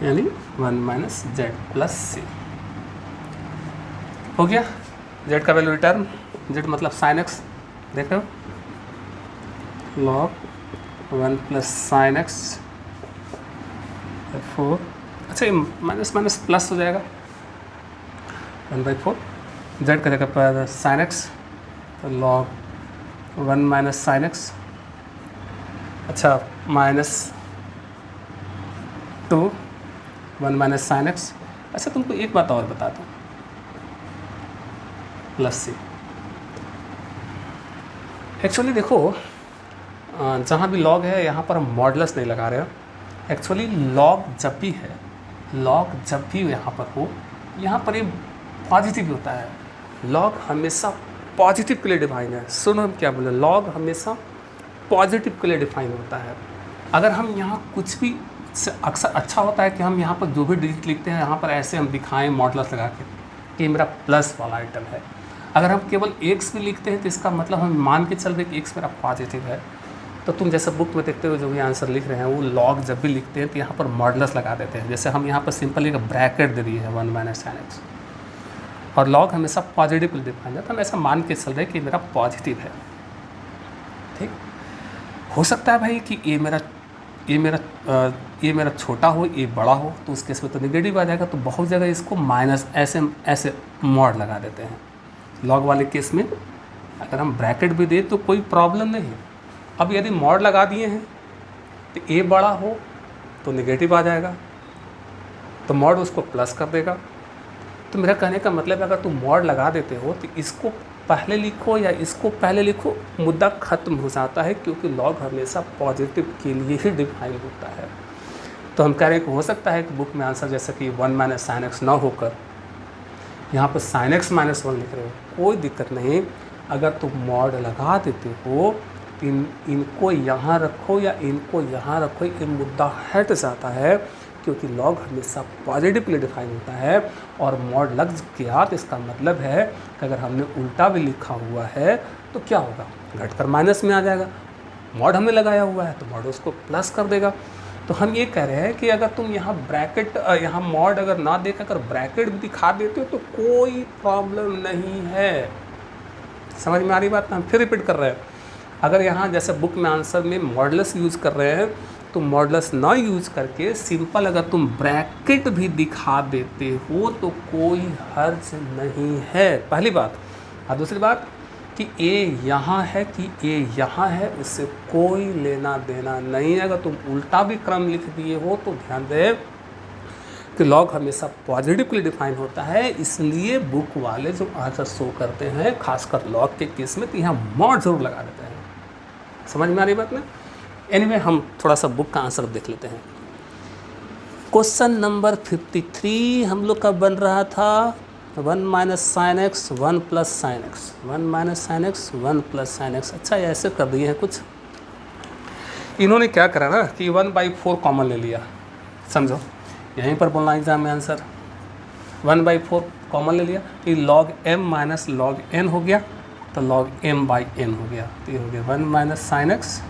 यानी 1 - z + c हो गया। z का वैल्यू रिटर्न, z मतलब sin x, देख रहे हो, log 1 + sin x 4, अच्छा ये माइनस प्लस हो जाएगा, 1/4 z का जगह पर sin x तो log 1 - sin x, अच्छा -2 1 - sin x। अच्छा तुमको एक बात और बता दूँ, प्लस से एक्चुअली देखो, जहाँ भी लॉग है यहाँ पर हम मॉडुलस नहीं लगा रहे हैं। एक्चुअली लॉग जब भी है, लॉग जब भी यहाँ पर हो, यहाँ पर ये पॉजिटिव होता है, लॉग हमेशा पॉजिटिव के लिए डिफाइन है। सुनो हम क्या बोले, लॉग हमेशा पॉजिटिव के लिए डिफाइन होता है। अगर हम यहाँ कुछ भी, अक्सर अच्छा होता है कि हम यहाँ पर जो भी डिजिट लिखते हैं यहाँ पर ऐसे हम दिखाएं मॉडुलस लगा के कि मेरा प्लस वाला आइटम है। अगर हम केवल एक्स भी लिखते हैं तो इसका मतलब हम मान के चल रहे कि एक्स मेरा पॉजिटिव है। तो तुम जैसे बुक में देखते हो जो भी आंसर लिख रहे हैं वो लॉग जब भी लिखते हैं तो यहाँ पर मॉडुलस लगा देते हैं। जैसे हम यहाँ पर सिंपल एक ब्रैकेट दे दिए है 1 - sin x, और लॉग हमेशा पॉजिटिव डिफाइन है, तो हम ऐसा मान के चल रहे कि मेरा पॉजिटिव है। ठीक, हो सकता है भाई कि ये मेरा ये मेरा छोटा हो, ये बड़ा हो, तो उस केस में तो नेगेटिव आ जाएगा। तो बहुत जगह इसको माइनस ऐसे मॉड लगा देते हैं। लॉग वाले केस में अगर हम ब्रैकेट भी दें तो कोई प्रॉब्लम नहीं है। अब यदि मॉड लगा दिए हैं तो ए बड़ा हो तो नेगेटिव आ जाएगा, तो मॉड उसको प्लस कर देगा। तो मेरा कहने का मतलब है, अगर तुम मॉड लगा देते हो तो इसको पहले लिखो या इसको पहले लिखो, मुद्दा ख़त्म हो जाता है, क्योंकि लॉग हमेशा पॉजिटिव के लिए ही डिफाइन होता है। तो हम कह रहे हैं कि हो सकता है कि बुक में आंसर जैसे कि 1 माइनस साइन एक्स ना होकर यहाँ पर साइन एक्स माइनस 1 लिख रहे हो, कोई दिक्कत नहीं। अगर तुम मॉड लगा देते हो, इनको यहाँ रखो या इनको यहाँ रखो, ये मुद्दा हट जाता है, क्योंकि लॉग हमेशा पॉजिटिवली डिफाइन होता है। और मॉड लग गया तो इसका मतलब है कि अगर हमने उल्टा भी लिखा हुआ है तो क्या होगा, घटकर माइनस में आ जाएगा। मॉड हमने लगाया हुआ है तो मॉड उसको प्लस कर देगा। तो हम ये कह रहे हैं कि अगर तुम यहाँ ब्रैकेट, यहाँ मॉड अगर ना देकर अगर ब्रैकेट भी दिखा देते हो तो कोई प्रॉब्लम नहीं है। समझ में आ रही बात ना? हम फिर रिपीट कर रहे हैं। अगर यहाँ जैसे बुक में आंसर में मॉडलस यूज़ कर रहे हैं, तो मॉडलस ना यूज़ करके सिंपल अगर तुम ब्रैकेट भी दिखा देते हो तो कोई हर्ज नहीं है, पहली बात। और दूसरी बात कि ए यहाँ है कि ए यहाँ है, उससे कोई लेना देना नहीं है। अगर तुम उल्टा भी क्रम लिख दिए हो तो ध्यान दे कि लॉग हमेशा पॉजिटिवली डिफाइन होता है, इसलिए बुक वाले जो आंसर शो करते हैं खासकर लॉग के केस में, तो यहाँ मॉड जरूर लगा देते हैं। समझ में आ रही बात ना? एनीवे हम थोड़ा सा बुक का आंसर देख लेते हैं। क्वेश्चन नंबर 53 हम लोग का बन रहा था 1 minus sine x 1 plus sine x, 1 minus sine x 1 plus sine x. अच्छा, ऐसे कर दिए हैं कुछ। इन्होंने क्या करा ना कि 1/4 कॉमन ले लिया। समझो, यहीं पर बोलना एग्जाम में आंसर 1/4 कॉमन ले लिया, तो log m minus log n हो गया, तो लॉग m/n हो गया। तो ये हो गया 1 माइनस साइन एक्स।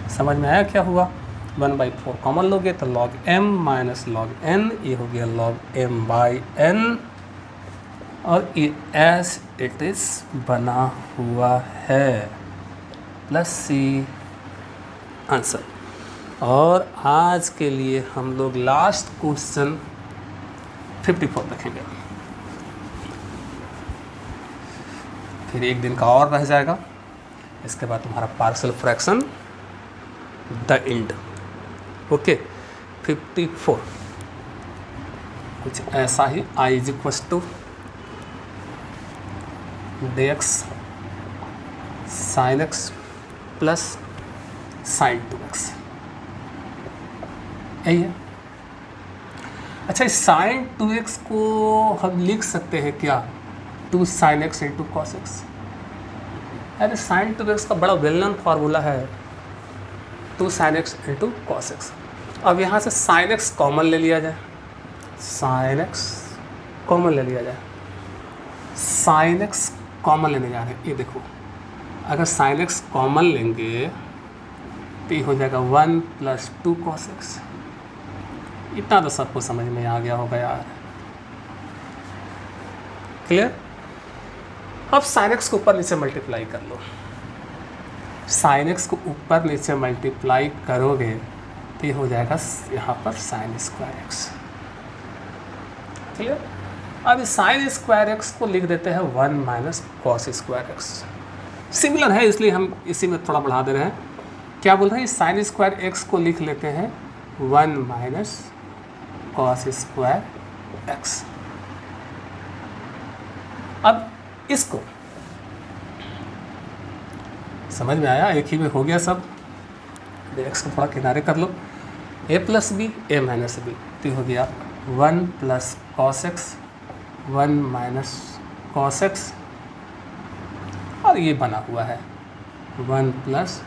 समझ में आया क्या हुआ? 1/4 कॉमन लोगे तो log m minus log n, ये हो गया लॉग m/n, और ये एज इट इज़ बना हुआ है, प्लस सी आंसर। और आज के लिए हम लोग लास्ट क्वेश्चन 54 रखेंगे, फिर एक दिन का और रह जाएगा। इसके बाद तुम्हारा partial fraction the end. Okay, 54 कुछ ऐसा ही, i is equals to dx sin x plus sin 2x, यही है। अच्छा, इस sin 2x को हम लिख सकते हैं क्या 2 sin x into cos x? अरे sin 2x का बड़ा वेल नोन फार्मूला है 2 sin x into cos x. अब यहाँ से sin x कॉमन ले लिया जाए, sin x कॉमन ले लिया जाए, sin x कॉमन लेने जा रहे हैं। ये देखो, अगर sin x कॉमन लेंगे तो ये हो जाएगा 1 प्लस 2 cos x। इतना तो सबको समझ में आ गया होगा यार, क्लियर? अब sin x को ऊपर नीचे मल्टीप्लाई कर लो, sin x को ऊपर नीचे मल्टीप्लाई करोगे तो ये हो जाएगा यहाँ पर sin स्क्वायर x, क्लियर? अब sin स्क्वायर x को लिख देते हैं 1 minus cos square x। Similar है इसलिए हम इसी में थोड़ा बढ़ा दे रहे हैं। क्या बोल रहे हैं? sin स्क्वायर x को लिख लेते हैं 1 माइनस कॉस स्क्वायर x। अब इसको समझ में आया? एक ही में हो गया सब। x को थोड़ा किनारे कर लो, a plus B a minus B, तो हो गया 1 plus cos x 1 minus cos x, और ये बना हुआ है 1 प्लस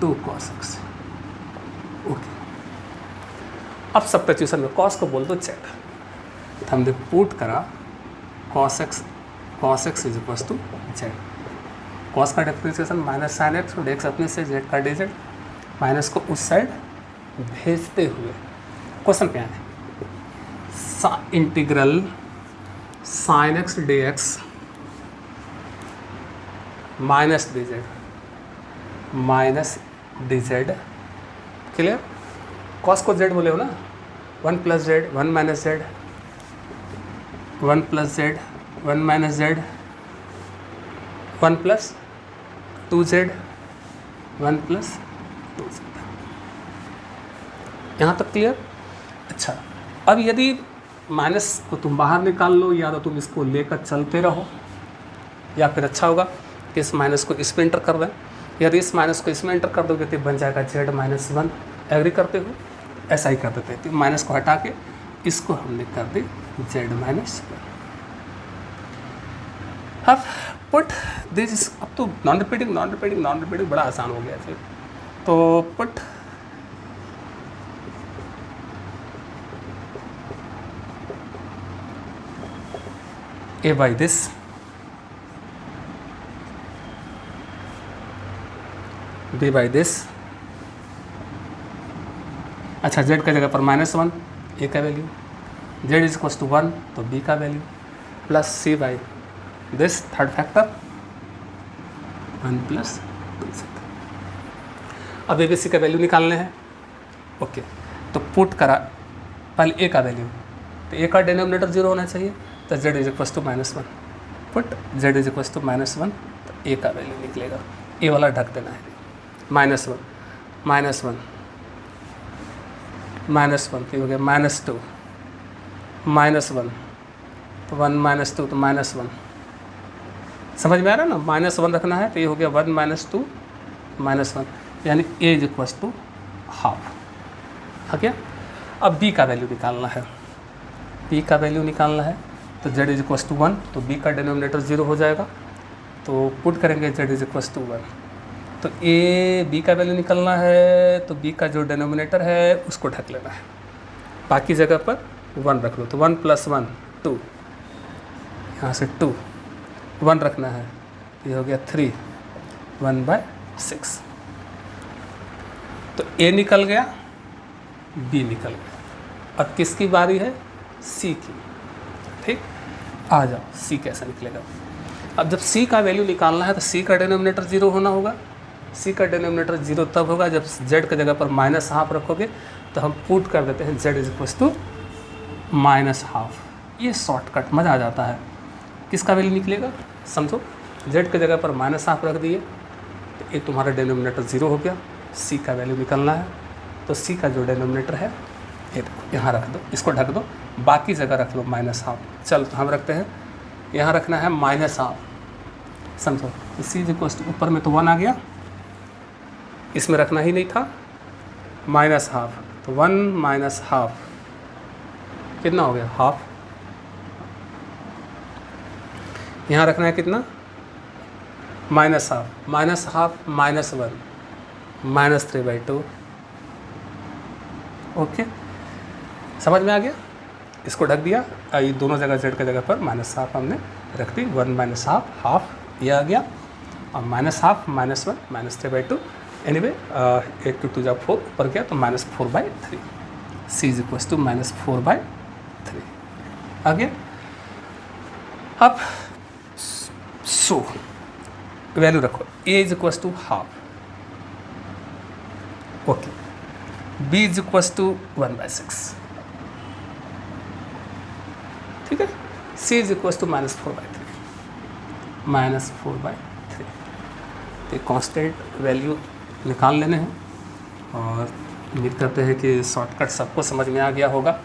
2 कॉस एक्स। ओके, अब सब्स्टिट्यूशन में कॉस को बोल दो चेक, तो हमने पुट करा cos x is equal to Z. Cos का डिफ्रेंशिएशन माइनस साइन एक्स, और एक्स अपने से जेड का डी जेड, माइनस को उस साइड भेजते हुए क्वेश्चन क्या है, integral sine x D x minus D Z clear? Cos को जेड बोले हो ना, 1 plus Z 1 minus Z 1 plus Z 1 minus Z 1 plus 2 Z 1 plus 2 Z. यहाँ तक क्लियर? अच्छा, अब यदि माइनस को तुम बाहर निकाल लो या तो तुम इसको लेकर चलते रहो, या फिर अच्छा होगा कि इस माइनस को इसमें एंटर कर दें। यदि इस माइनस को इसमें एंटर कर दोगे तो बन जाएगा जेड माइनस 1। एग्री करते हो? ऐसा ही कर देते हैं। तो माइनस को हटा के इसको हमने कर दी जेड माइनस 1। अब पुट दिस, अब तो नॉन रिपीटिंग बड़ा आसान हो गया फिर। तो put a by this b by this। अच्छा, z का जगह पर -1 a का value, z is equal to 1 तो b का value, plus c by this third factor 1 plus 2z। अब a b c का वैल्यू निकालने हैं। ओके, तो पुट करा पहले a का वैल्यू, तो a का डिनोमिनेटर 0 होना चाहिए, तो z is equal to -1। Put z is equal to -1, तो a का वैल्यू निकलेगा, a वाला ढक देना है, -1 -1 -1 तो हो गया -2 -1 तो 1 -2 तो -1। समझ में आ रहा है ना? -1 रखना है तो ये हो गया 1 -2 -1, यानी a is equal to half. हाँ क्या? अब b का वैल्यू निकालना है, b का वैल्यू निकालना है, तो z इज इक्वल टू 1 तो b का डिनोमिनेटर 0 हो जाएगा, तो पुट करेंगे z इज इक्वल टू 1। तो b का वैल्यू निकलना है, तो b का जो डिनोमिनेटर है उसको ढक लेना है, बाकी जगह पर 1 रख लो। तो 1 + 1 2, यहाँ से 2 1 रखना है, तो ये हो गया 3 1/6। तो a निकल गया, b निकल गया। अब किसकी बारी है? c की। ठीक, आ जाओ c कैसे निकलेगा। अब जब c का वैल्यू निकालना है तो c का डिनोमिनेटर 0 होना होगा। c का डिनोमिनेटर 0 तब होगा जब z की जगह पर -1/2 रखोगे, तो हम पुट कर देते हैं z इज इक्वल टू -1/2। ये शॉर्टकट, मज़ा आ जाता है। किसका वैल्यू निकलेगा समझो, z की जगह पर -1/2 रख दिए, तो ये तुम्हारा डिनोमिनेटर 0 हो गया। c का वैल्यू निकलना है, तो c का जो डिनोमिनेटर है ये देखो, यहाँ रख दो, इसको ढक दो, बाकी जगह रख लो -1/2। चलो तो हम रखते हैं, यहाँ रखना है -1/2, समझो। तो c इज इक्वल टू, ऊपर में तो 1 आ गया, इसमें रखना ही नहीं था, -1/2, तो 1 -1/2 कितना हो गया? हाफ। यहाँ रखना है कितना? -1/2 -1/2 -1 -3/2। ओके, समझ में आ गया? इसको ढक दिया, ये दोनों जगह z की जगह पर -1/2 हमने रख दी, 1 -1/2 हाफ ये आ गया, और -1/2 -1 -3/2। एनीवे 8 × 2 = 4 ऊपर गया, तो -4/3। c इज इक्वल टू -4/3 आ गया। अब सो वैल्यू रखो, a is equal to half, okay, b is equal to 1/6, ठीक है, c इज इक्वल टू -4/3 तो कांस्टेंट वैल्यू निकाल लेने हैं, और उम्मीद करते हैं कि शॉर्टकट सबको समझ में आ गया होगा।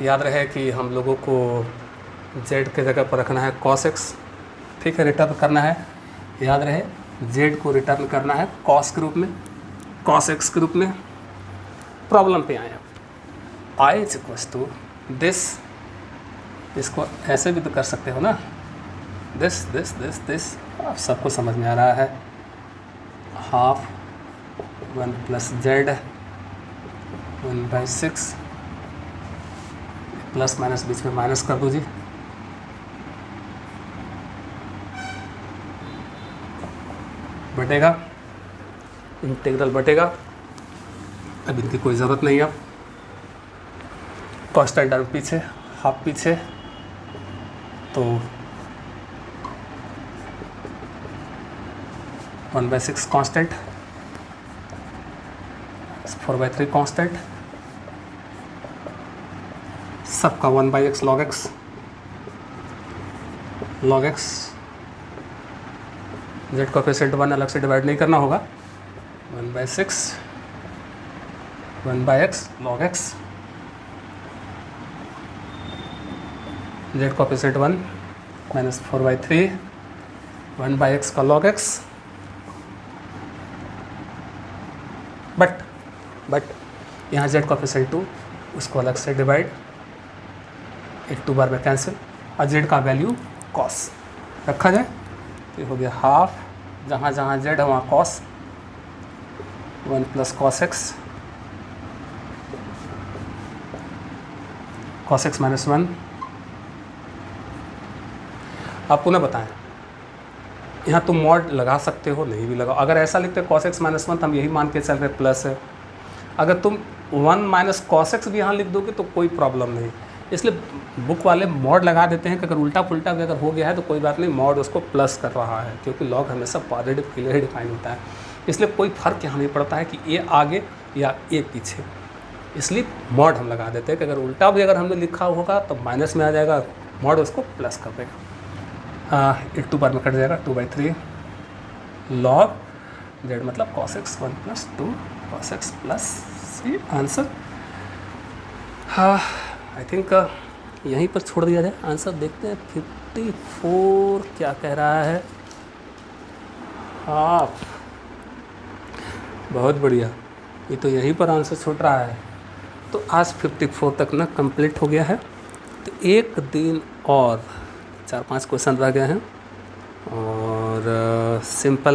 याद रहे कि हम लोगों को z के जगह पर रखना है cos x, ठीक है, रिटर्न करना है, याद रहे z को रिटर्न करना है cos के रूप में, cos x के रूप में। प्रॉब्लम पे आए, i is equal to this, इसको ऐसे भी तो कर सकते हो ना, दिस दिस दिस दिस, आप सबको समझ में आ रहा है, हाफ 1 + z 1/6, प्लस माइनस बीच में माइनस कर दो जी, बटेगा, इंटीग्रल बटेगा, अब इनकी कोई ज़रूरत नहीं है। कांस्टेंट टर्म पीछे, हाफ पीछे, तो 1/6 कांस्टेंट, 4/3 कांस्टेंट, सबका 1/x log x z coefficient 1 अलग से डिवाइड नहीं करना होगा, 1/6 1/x log x, z coefficient 1 minus 4/3 1/x का log x, बट यहाँ z कोफिशिएंट 2 उसको अलग से डिवाइड, 1 2 बार में कैंसिल, और z का वैल्यू cos रखा जाए तो ये हो गया हाफ, जहाँ जहाँ z है वहाँ cos, 1 plus cos x minus 1। आप पुनः बताएं, यहाँ तुम मॉड लगा सकते हो, नहीं भी लगाओ। अगर ऐसा लिखते cos x माइनस 1 तो हम यही मान के चल रहे प्लस है। अगर तुम 1 माइनस cos x भी यहाँ लिख दोगे तो कोई प्रॉब्लम नहीं, इसलिए बुक वाले मॉड लगा देते हैं कि अगर उल्टा पुल्टा भी अगर हो गया है तो कोई बात नहीं, मॉड उसको प्लस कर रहा है, क्योंकि लॉग हमेशा पॉजिटिव के लिए ही डिफाइन होता है, इसलिए कोई फ़र्क यहाँ नहीं पड़ता है कि ए आगे या ए पीछे, इसलिए मॉड हम लगा देते हैं कि अगर उल्टा भी अगर हमने लिखा होगा तो माइनस में आ जाएगा, मॉड उसको प्लस कर देगा। 1 2 बार में कट जाएगा, 2/3 log z मतलब cos x 1 plus 2 cos x plus c answer. हाँ, आई थिंक यहीं पर छोड़ दिया जाए, आंसर देखते हैं 54 क्या कह रहा है। हाँ, बहुत बढ़िया, ये तो यहीं पर आंसर छूट रहा है। तो आज 54 तक ना कंप्लीट हो गया है, तो एक दिन और 4-5 क्वेश्चन रह गए हैं, और सिंपल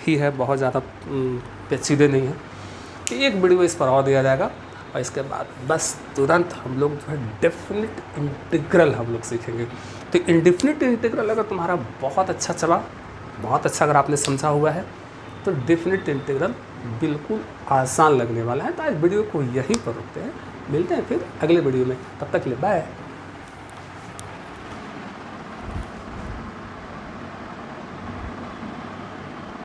ही है, बहुत ज़्यादा पेचीदे नहीं है। तो एक वीडियो इस पर और दिया जाएगा, और इसके बाद बस तुरंत हम लोग जो है डेफिनेट इंटीग्रल हम लोग सीखेंगे। तो इंडेफिनिट इंटीग्रल अगर तुम्हारा बहुत अच्छा चला, बहुत अच्छा अगर आपने समझा हुआ है, तो डेफिनेट इंटीग्रल बिल्कुल आसान लगने वाला है। तो आज वीडियो को यहीं पर रुकते हैं, मिलते हैं फिर अगले वीडियो में, तब तक के लिए बाय।